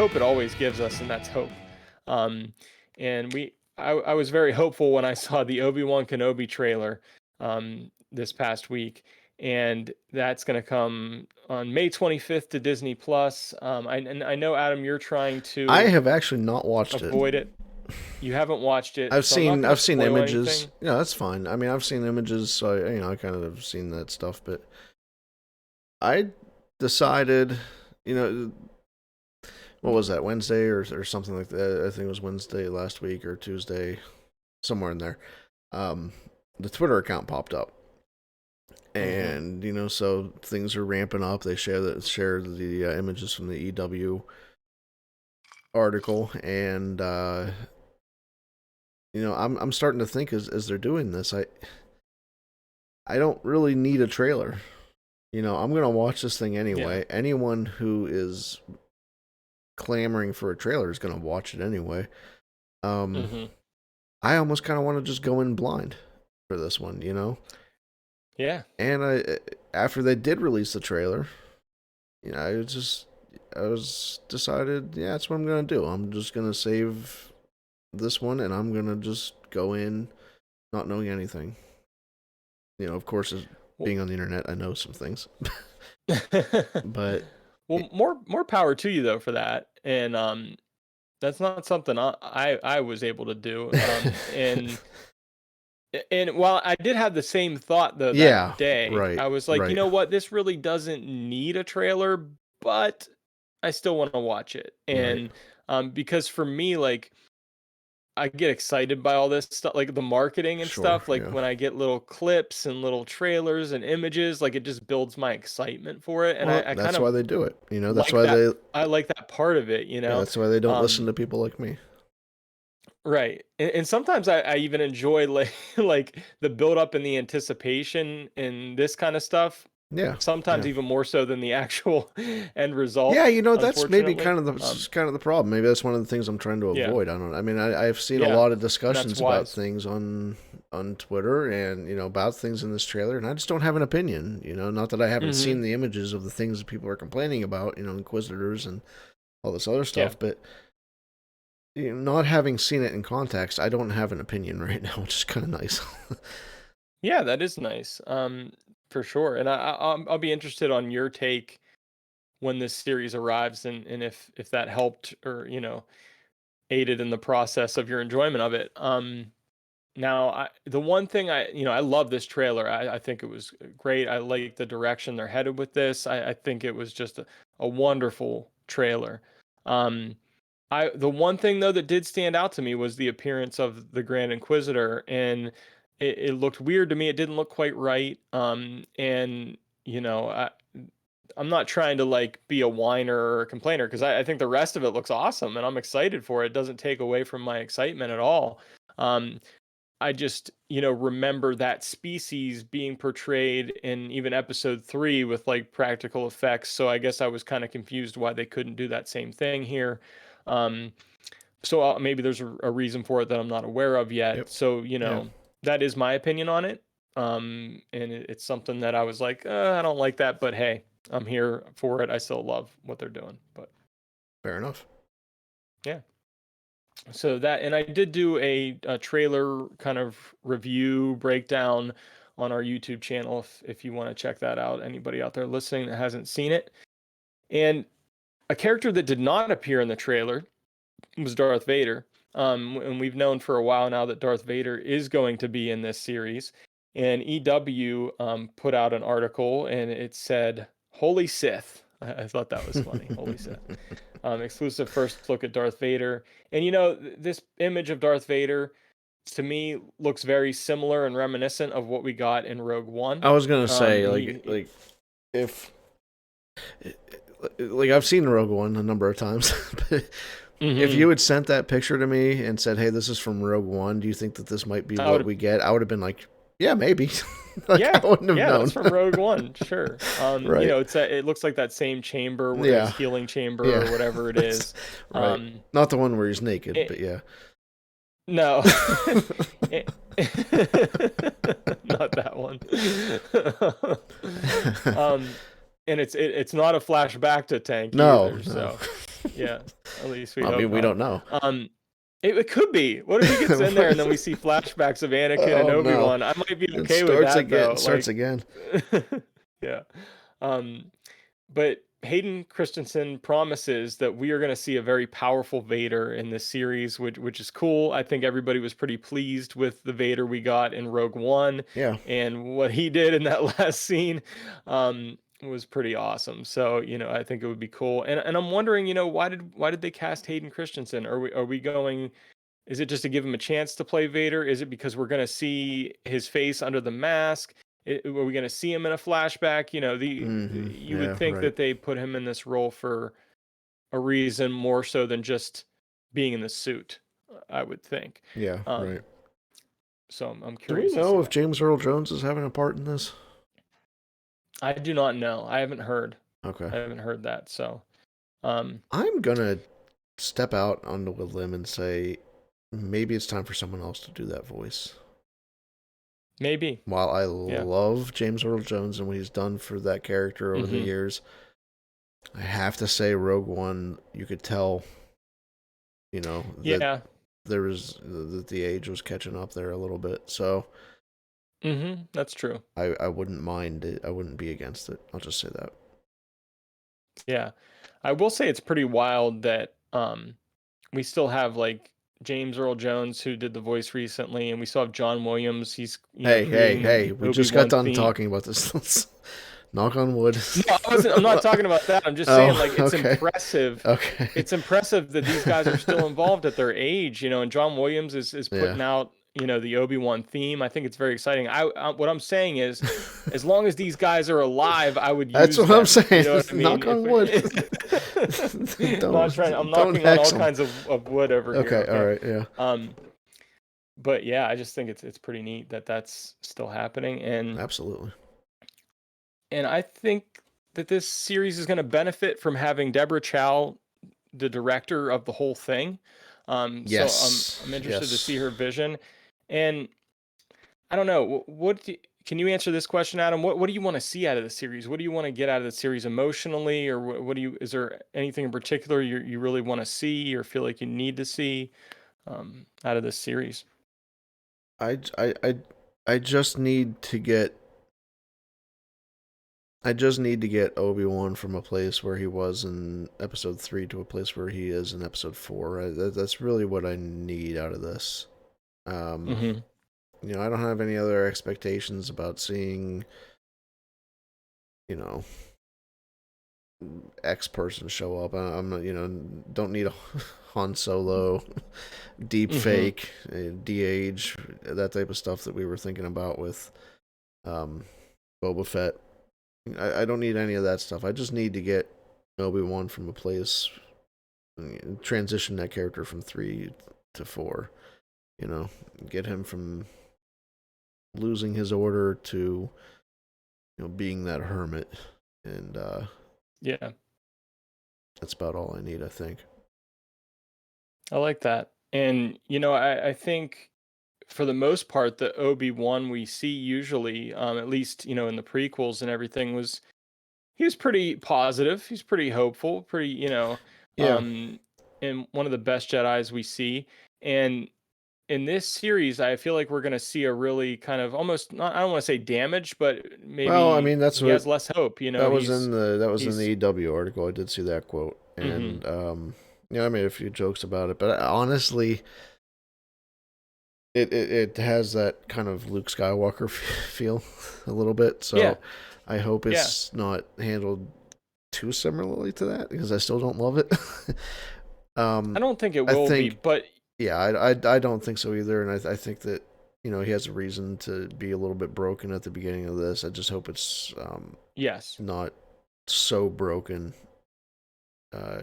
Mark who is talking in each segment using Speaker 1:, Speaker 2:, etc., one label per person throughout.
Speaker 1: hope it always gives us, and that's hope. Um, and I was very hopeful when I saw the Obi-Wan Kenobi trailer this past week, and that's going to come on May 25th to Disney Plus. And I know, Adam, you're trying
Speaker 2: I
Speaker 1: to
Speaker 2: have actually not watched it.
Speaker 1: avoid it. You haven't watched it,
Speaker 2: I've
Speaker 1: so I'm not
Speaker 2: seen
Speaker 1: going to
Speaker 2: I've seen
Speaker 1: spoil
Speaker 2: images.
Speaker 1: anything.
Speaker 2: Yeah, that's fine. I mean, I've seen images, so I kind of have seen that stuff. But I decided, you know, what was that, Wednesday or something like that? I think it was Wednesday last week or Tuesday, somewhere in there. Um, the Twitter account popped up,
Speaker 1: Mm-hmm.
Speaker 2: and so things are ramping up. They share the images from the EW article, and I'm starting to think as they're doing this, I don't really need a trailer. I'm gonna watch this thing
Speaker 1: Yeah.
Speaker 2: anyway. Anyone who is clamoring for a trailer is gonna watch it anyway. Um,
Speaker 1: Mm-hmm.
Speaker 2: I almost kind of want to just go in blind for this one.
Speaker 1: Yeah.
Speaker 2: And after they did release the trailer, I was decided, yeah, that's what I'm gonna do. I'm just gonna save this one, and I'm gonna just go in not knowing anything. Of course, as
Speaker 1: Well,
Speaker 2: being on the internet, I know some things, but
Speaker 1: well, more power to you though for that. And that's not something I was able to do. And while I did have the same thought though
Speaker 2: yeah,
Speaker 1: that day,
Speaker 2: right,
Speaker 1: I was like, you
Speaker 2: right,
Speaker 1: know what, this really doesn't need a trailer, but I still want to watch it.
Speaker 2: right.
Speaker 1: And because for me, like, I get excited by all this stuff, like the marketing and
Speaker 2: Sure,
Speaker 1: stuff. Like
Speaker 2: yeah.
Speaker 1: when I get little clips and little trailers and images, like it just builds my excitement for it. And
Speaker 2: Well,
Speaker 1: I kind
Speaker 2: that's
Speaker 1: of
Speaker 2: why they do it. That's
Speaker 1: like
Speaker 2: why
Speaker 1: that.
Speaker 2: they
Speaker 1: I like that part of it,
Speaker 2: yeah, that's why they don't listen
Speaker 1: Um,
Speaker 2: to people like me.
Speaker 1: right. And sometimes I even enjoy like like the build up and the anticipation and this kind of stuff.
Speaker 2: Yeah,
Speaker 1: Sometimes
Speaker 2: yeah.
Speaker 1: even more so than the actual end result,
Speaker 2: Yeah, that's maybe
Speaker 1: unfortunately.
Speaker 2: kind of the problem. Maybe that's one of the things I'm trying to
Speaker 1: Yeah.
Speaker 2: avoid. I don't know. I mean, I've seen a
Speaker 1: Yeah.
Speaker 2: lot of
Speaker 1: And that's
Speaker 2: discussions about
Speaker 1: wise.
Speaker 2: things on Twitter and about things in this trailer, and I just don't have an opinion. Not that I haven't
Speaker 1: Mm-hmm.
Speaker 2: seen the images of the things that people are complaining about. Inquisitors and all this other
Speaker 1: Yeah.
Speaker 2: stuff, but not having seen it in context, I don't have an opinion right now, which is kind of nice.
Speaker 1: Yeah, that is nice. For sure. And I'll be interested on your take when this series arrives, and if that helped or aided in the process of your enjoyment of it. Now, the one thing I love this trailer. I think it was great. I like the direction they're headed with this. I think it was just a wonderful trailer. Um, the one thing though that did stand out to me was the appearance of the Grand Inquisitor, and it looked weird to me. It didn't look quite right. And you know, I'm not trying to like be a whiner or a complainer because I think the rest of it looks awesome and I'm excited for it. It doesn't take away from my excitement at all. Um, I just, remember that species being portrayed in even episode 3 with like practical effects. So I guess I was kind of confused why they couldn't do that same thing here. Um, so maybe there's a reason for it that I'm not aware of yet.
Speaker 2: Yep.
Speaker 1: So,
Speaker 2: Yeah.
Speaker 1: that is my opinion on it. And it's something that I was like, I don't like that, but hey, I'm here for it. I still love what they're doing. But
Speaker 2: Fair enough.
Speaker 1: yeah. So that, and I did do a trailer kind of review breakdown on our YouTube channel if you want to check that out. Anybody out there listening that hasn't seen it. And a character that did not appear in the trailer was Darth Vader. And we've known for a while now that Darth Vader is going to be in this series. And EW put out an article and it said, Holy Sith. I thought that was funny. Holy Sith. Exclusive first look at Darth Vader. And this image of Darth Vader to me looks very similar and reminiscent of what we got in Rogue One.
Speaker 2: I was gonna say,
Speaker 1: He
Speaker 2: if like I've seen Rogue One a number of times, but if
Speaker 1: mm-hmm.
Speaker 2: you had sent that picture to me and said, "Hey, this is from Rogue One. Do you think that this might be
Speaker 1: I
Speaker 2: what
Speaker 1: would
Speaker 2: we get?" I would have been like, "Yeah, maybe." Like
Speaker 1: Yeah,
Speaker 2: I wouldn't have
Speaker 1: yeah, that's
Speaker 2: known.
Speaker 1: from Rogue One, sure.
Speaker 2: Right.
Speaker 1: It looks like that same chamber,
Speaker 2: Yeah.
Speaker 1: healing chamber
Speaker 2: Yeah.
Speaker 1: or whatever it
Speaker 2: That's
Speaker 1: is.
Speaker 2: right.
Speaker 1: Um,
Speaker 2: Not the one where he's naked,
Speaker 1: it,
Speaker 2: but yeah.
Speaker 1: no, It- not that one. um, and it's not a flashback to Tank
Speaker 2: No,
Speaker 1: either.
Speaker 2: no.
Speaker 1: So, Yeah, at least we
Speaker 2: I
Speaker 1: hope
Speaker 2: mean, we
Speaker 1: not.
Speaker 2: don't know.
Speaker 1: It could be. What if he gets in there and then we see flashbacks of Anakin and
Speaker 2: Oh no!
Speaker 1: Obi-Wan? I might be
Speaker 2: It
Speaker 1: okay with
Speaker 2: starts
Speaker 1: that
Speaker 2: again.
Speaker 1: though.
Speaker 2: It starts
Speaker 1: Like,
Speaker 2: again.
Speaker 1: yeah. Um, but Hayden Christensen promises that we are going to see a very powerful Vader in this series, which is cool. I think everybody was pretty pleased with the Vader we got in Rogue One,
Speaker 2: Yeah.
Speaker 1: and what he did in that last scene was pretty awesome. So, I think it would be cool. And I'm wondering, why did they cast Hayden Christensen? Are we going? Is it just to give him a chance to play Vader? Is it because we're going to see his face under the mask? Are we going to see him in a flashback? You would
Speaker 2: Yeah.
Speaker 1: think
Speaker 2: Right.
Speaker 1: that they put him in this role for a reason more so than just being in the suit. I would think.
Speaker 2: Yeah. Right.
Speaker 1: Um, so I'm
Speaker 2: Do we
Speaker 1: curious to see
Speaker 2: know if
Speaker 1: that.
Speaker 2: James Earl Jones is having a part in this?
Speaker 1: I do not know. I haven't heard.
Speaker 2: Okay.
Speaker 1: I haven't heard that. So, um,
Speaker 2: I'm gonna step out onto a limb and say maybe it's time for someone else to do that voice.
Speaker 1: maybe.
Speaker 2: While I
Speaker 1: Yeah.
Speaker 2: love James Earl Jones and what he's done for that character over the
Speaker 1: Hmm.
Speaker 2: years, I have to say Rogue One, you could tell, that
Speaker 1: Yeah.
Speaker 2: there was that the age was catching up there a little bit. So
Speaker 1: That's true.
Speaker 2: I wouldn't mind it. I wouldn't be against it. I'll just say that.
Speaker 1: Yeah. I will say it's pretty wild that we still have like James Earl Jones who did the voice recently, and we still have John Williams. He's
Speaker 2: Hey, hey,
Speaker 1: creating
Speaker 2: hey!
Speaker 1: the
Speaker 2: We just got
Speaker 1: Obi-Wan
Speaker 2: done
Speaker 1: theme.
Speaker 2: talking about this. Let's knock on wood.
Speaker 1: No, I'm not talking about that. I'm just saying
Speaker 2: Oh,
Speaker 1: like it's
Speaker 2: okay,
Speaker 1: impressive.
Speaker 2: okay.
Speaker 1: It's impressive that these guys are still involved at their age, and John Williams is
Speaker 2: Yeah.
Speaker 1: putting out, the Obi-Wan theme. I think it's very exciting. What I'm saying is, as long as these guys are alive, I would
Speaker 2: That's
Speaker 1: use
Speaker 2: what I'm
Speaker 1: them. You
Speaker 2: saying.
Speaker 1: know what I mean?
Speaker 2: Knock on wood.
Speaker 1: Not trying. I'm
Speaker 2: Don't
Speaker 1: knocking on all
Speaker 2: hex him.
Speaker 1: kinds of wood over here.
Speaker 2: Okay, all
Speaker 1: Okay.
Speaker 2: right, yeah.
Speaker 1: Um, but yeah, I just think it's pretty neat that that's still happening,
Speaker 2: Absolutely.
Speaker 1: and I think that this series is going to benefit from having Deborah Chow, the director of the whole thing. So
Speaker 2: Yes.
Speaker 1: I'm interested to
Speaker 2: Yes.
Speaker 1: see her vision, and I don't know can you answer this question, Adam? What do you want to see out of the series? What do you want to get out of the series emotionally, or what do you? Is there anything in particular you really want to see or feel like you need to see out of this series?
Speaker 2: I I I I just need to get Obi-Wan from a place where he was in episode 3 to a place where he is in episode 4. That's really what I need out of this. Um,
Speaker 1: Mm-hmm.
Speaker 2: I don't have any other expectations about seeing, you know, X person show up. I'm not, don't need a Han Solo, deep
Speaker 1: Mm-hmm.
Speaker 2: fake, de-age, that type of stuff that we were thinking about with um, Boba Fett. I don't need any of that stuff. I just need to get Obi-Wan from a place, transition that character from 3 to 4. You know, get him from losing his order to being that hermit, and
Speaker 1: Yeah,
Speaker 2: that's about all I need, I think.
Speaker 1: I like that. And I think for the most part, the Obi-Wan we see usually, at least in the prequels and everything, he was pretty positive. He's pretty hopeful, pretty
Speaker 2: Yeah.
Speaker 1: and one of the best Jedi's we see. And in this series, I feel like we're going to see a really kind of almost not, I don't want to say damaged, but
Speaker 2: Well, I
Speaker 1: maybe
Speaker 2: mean, that's
Speaker 1: he
Speaker 2: what
Speaker 1: has less hope.
Speaker 2: that was in the
Speaker 1: He's
Speaker 2: EW article. I did see that quote,
Speaker 1: hmm
Speaker 2: and I made a few jokes about it, but honestly, it has that kind of Luke Skywalker feel a little bit.
Speaker 1: yeah,
Speaker 2: So I hope
Speaker 1: yeah.
Speaker 2: it's not handled too similarly to that because I still don't love it.
Speaker 1: I
Speaker 2: um,
Speaker 1: don't think it
Speaker 2: I
Speaker 1: will be,
Speaker 2: think
Speaker 1: but
Speaker 2: yeah, I don't think so either, and I think that he has a reason to be a little bit broken at the beginning of this. I just hope it's
Speaker 1: yes,
Speaker 2: not so broken uh,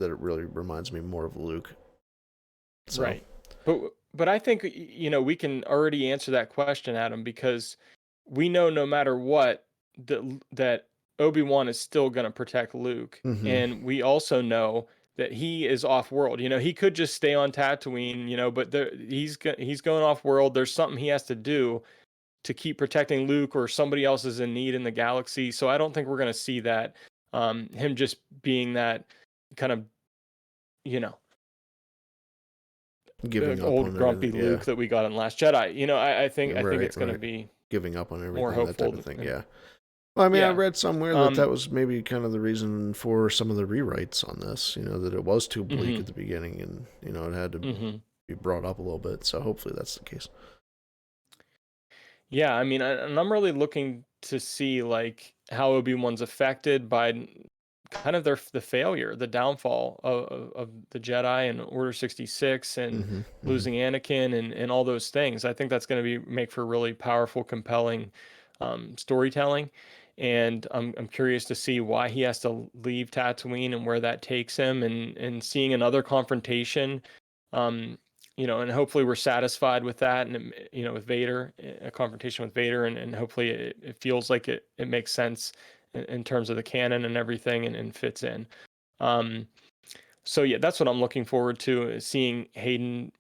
Speaker 2: that it really reminds me more of Luke. So
Speaker 1: right. But I think we can already answer that question, Adam, because we know no matter what that Obi-Wan is still going to protect Luke,
Speaker 2: hmm
Speaker 1: and we also know that he is off world. He could just stay on Tatooine, but he's going off world. There's something he has to do to keep protecting Luke, or somebody else is in need in the galaxy. So I don't think we're going to see that him just being that. kind of, you know,
Speaker 2: Giving up
Speaker 1: old
Speaker 2: on
Speaker 1: grumpy
Speaker 2: everything. Yeah.
Speaker 1: Luke that we got in Last Jedi. I think
Speaker 2: Right.
Speaker 1: it's going to
Speaker 2: Right.
Speaker 1: be
Speaker 2: Giving up on
Speaker 1: more
Speaker 2: everything, that type
Speaker 1: hopeful.
Speaker 2: of thing.
Speaker 1: And
Speaker 2: Yeah. Well, I mean, I
Speaker 1: yeah,
Speaker 2: read somewhere that
Speaker 1: um,
Speaker 2: that was maybe kind of the reason for some of the rewrites on this. That it was too bleak
Speaker 1: hmm
Speaker 2: at the beginning, and it had to
Speaker 1: hmm
Speaker 2: be brought up a little bit. So hopefully that's the case.
Speaker 1: yeah. I mean, and I'm really looking to see like how Obi-Wan's affected by kind of the failure, the downfall of the Jedi and Order 66 and
Speaker 2: Hmm. Hmm.
Speaker 1: losing Anakin and all those things. I think that's going to be make for really powerful, compelling storytelling. And I'm curious to see why he has to leave Tatooine and where that takes him, and seeing another confrontation. Um, and hopefully we're satisfied with that, and with Vader, a confrontation with Vader, and hopefully it feels like it makes sense in terms of the canon and everything, and fits in. Um, so yeah, that's what I'm looking forward to, is seeing Hayden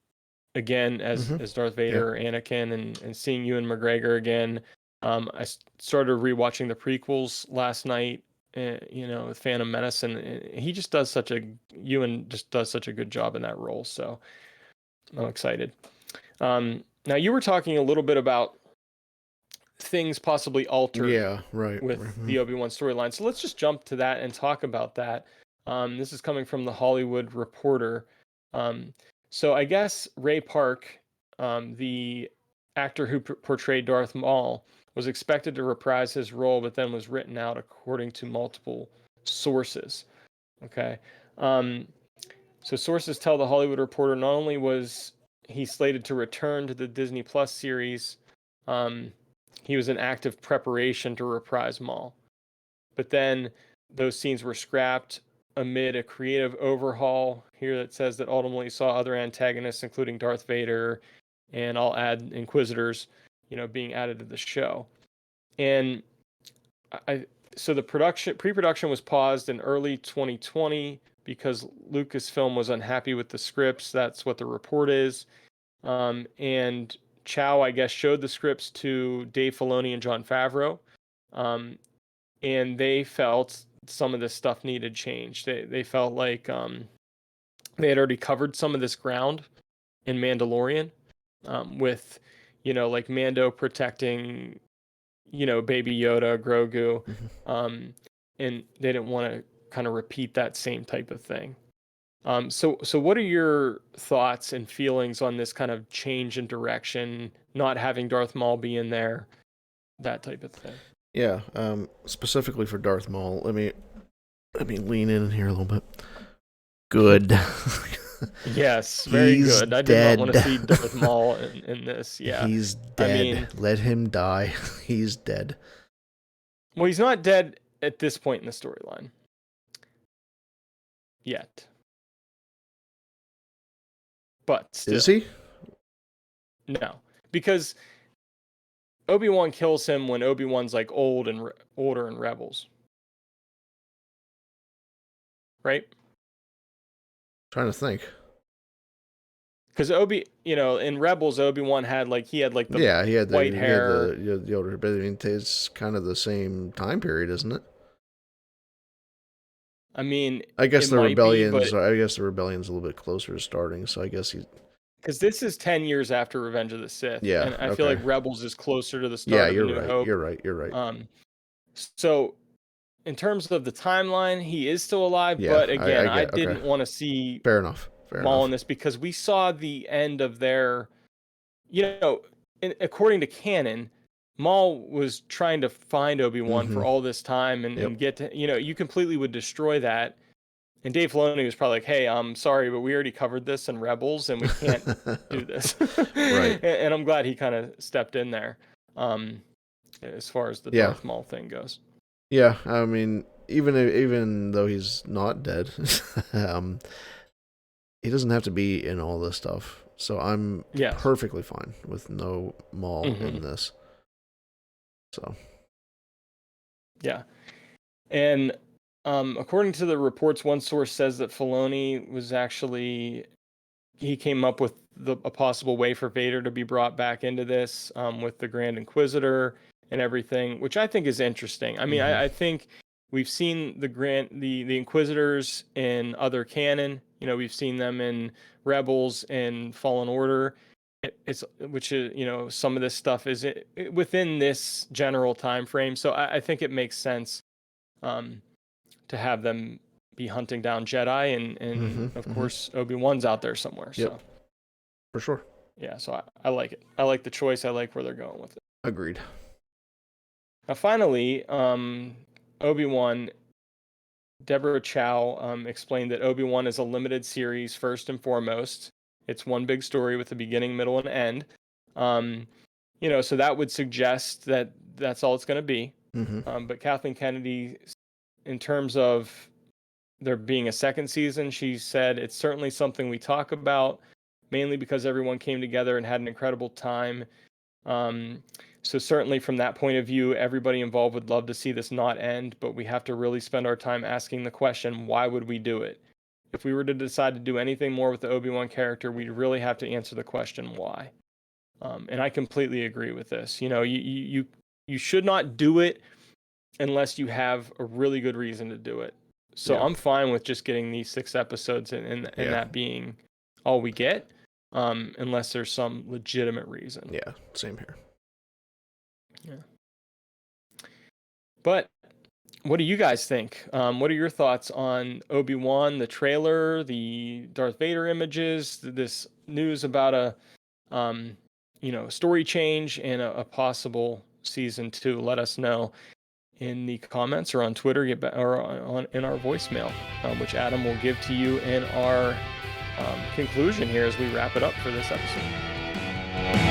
Speaker 1: again as
Speaker 2: Hmm.
Speaker 1: Darth
Speaker 2: Yeah.
Speaker 1: Vader or Anakin, and seeing Ewan McGregor again. I started rewatching the prequels last night, with Phantom Menace, and he just does such a Ewan just does such a good job in that role. So I'm excited. Now you were talking a little bit about things possibly altered
Speaker 2: Yeah. Right.
Speaker 1: with
Speaker 2: Hmm.
Speaker 1: the Obi-Wan storyline. So let's just jump to that and talk about that. This is coming from the Hollywood Reporter. Um, so I guess Ray Park, the actor who portrayed Darth Maul, was expected to reprise his role, but then was written out according to multiple sources. Okay. Um, so sources tell the Hollywood Reporter not only was he slated to return to the Disney Plus series, um, he was in active preparation to reprise Maul. But then those scenes were scrapped amid a creative overhaul here that says that ultimately saw other antagonists, including Darth Vader, and I'll add Inquisitors, being added to the show. And I so the pre-production was paused in early 2020 because Lucasfilm was unhappy with the scripts. That's what the report is. And Chow, I guess, showed the scripts to Dave Filoni and Jon Favreau, um, and they felt some of this stuff needed change. They felt like they had already covered some of this ground in Mandalorian, with like Mando protecting Baby Yoda, Grogu,
Speaker 2: Hmm.
Speaker 1: um, and they didn't want to kind of repeat that same type of thing. So what are your thoughts and feelings on this kind of change in direction, not having Darth Maul be in there, that type of thing?
Speaker 2: Yeah. Specifically for Darth Maul, let me lean in here a little bit. Good.
Speaker 1: Yes, very
Speaker 2: He's
Speaker 1: good. I did not want
Speaker 2: dead.
Speaker 1: to see Darth Maul in this. Yeah.
Speaker 2: He's
Speaker 1: I
Speaker 2: dead.
Speaker 1: mean,
Speaker 2: Let him die. He's dead.
Speaker 1: well, he's not dead at this point in the storyline yet, but
Speaker 2: Is
Speaker 1: still,
Speaker 2: he?
Speaker 1: no, because Obi-Wan kills him when Obi-Wan's like older in Rebels, right?
Speaker 2: Trying to think.
Speaker 1: Because in Rebels, Obi-Wan he had the
Speaker 2: Yeah, he had the
Speaker 1: white
Speaker 2: he had
Speaker 1: hair.
Speaker 2: the older, but I mean, it's kind of the same time period, isn't it?
Speaker 1: I mean,
Speaker 2: I guess
Speaker 1: it
Speaker 2: the
Speaker 1: might be,
Speaker 2: rebellions.
Speaker 1: but
Speaker 2: I guess the rebellion's a little bit closer to starting, so I guess he's.
Speaker 1: because this is 10 years after Revenge of the Sith,
Speaker 2: Yeah.
Speaker 1: and I feel
Speaker 2: Okay.
Speaker 1: like Rebels is closer to the
Speaker 2: Yeah,
Speaker 1: start of A
Speaker 2: you're
Speaker 1: New
Speaker 2: right.
Speaker 1: Hope.
Speaker 2: You're right. You're right.
Speaker 1: Um, so in terms of the timeline, he is still alive,
Speaker 2: Yeah,
Speaker 1: but
Speaker 2: I
Speaker 1: again, I
Speaker 2: get. Okay.
Speaker 1: didn't want to see
Speaker 2: Fair enough. Fair
Speaker 1: Maul in
Speaker 2: enough.
Speaker 1: this because we saw the end of their, you know, according to canon, Maul was trying to find Obi-Wan
Speaker 2: Mm-hmm.
Speaker 1: for all this time,
Speaker 2: Yep.
Speaker 1: and get to, you completely would destroy that. And Dave Filoni was probably like, "Hey, I'm sorry, but we already covered this in Rebels, and we can't do this."
Speaker 2: Right.
Speaker 1: And I'm glad he kind of stepped in there, um, as far as the
Speaker 2: Yeah.
Speaker 1: Darth Maul thing goes.
Speaker 2: Yeah. I mean, even though he's not dead, um, he doesn't have to be in all this stuff. So I'm
Speaker 1: Yes.
Speaker 2: perfectly fine with no Maul
Speaker 1: hmm
Speaker 2: in this. So.
Speaker 1: Yeah. And according to the reports, one source says that Filoni was actually he came up with a possible way for Vader to be brought back into this, with the Grand Inquisitor and everything, which I think is interesting. I mean,
Speaker 2: Mm-hmm.
Speaker 1: I think we've seen the Inquisitors in other canon. You know, we've seen them in Rebels and Fallen Order. It's which is, you know, some of this stuff is within this general time frame. So I think it makes sense um, to have them be hunting down Jedi, and of course Obi-Wan's out there somewhere.
Speaker 2: Yep,
Speaker 1: So
Speaker 2: for sure.
Speaker 1: yeah, so I like it. I like the choice. I like where they're going with it.
Speaker 2: Agreed.
Speaker 1: Now, finally, Obi-Wan, Deborah Chow explained that Obi-Wan is a limited series first and foremost. It's one big story with a beginning, middle, and end. You know, so that would suggest that that's all it's going to be. But Kathleen Kennedy, in terms of there being a second season, she said it's certainly something we talk about, mainly because everyone came together and had an incredible time. So certainly from that point of view, everybody involved would love to see this not end, but we have to really spend our time asking the question, why would we do it? If we were to decide to do anything more with the Obi-Wan character, we'd really have to answer the question, why? And I completely agree with this. You know, you should not do it unless you have a really good reason to do it. So I'm fine with just getting these 6 episodes and that being all we get, unless there's some legitimate reason.
Speaker 2: Yeah, same here.
Speaker 1: Yeah. But what do you guys think? What are your thoughts on Obi-Wan, the trailer, the Darth Vader images, this news about a story change and a possible season 2? Let us know in the comments or on Twitter, or in our voicemail, which Adam will give to you in our conclusion here as we wrap it up for this episode.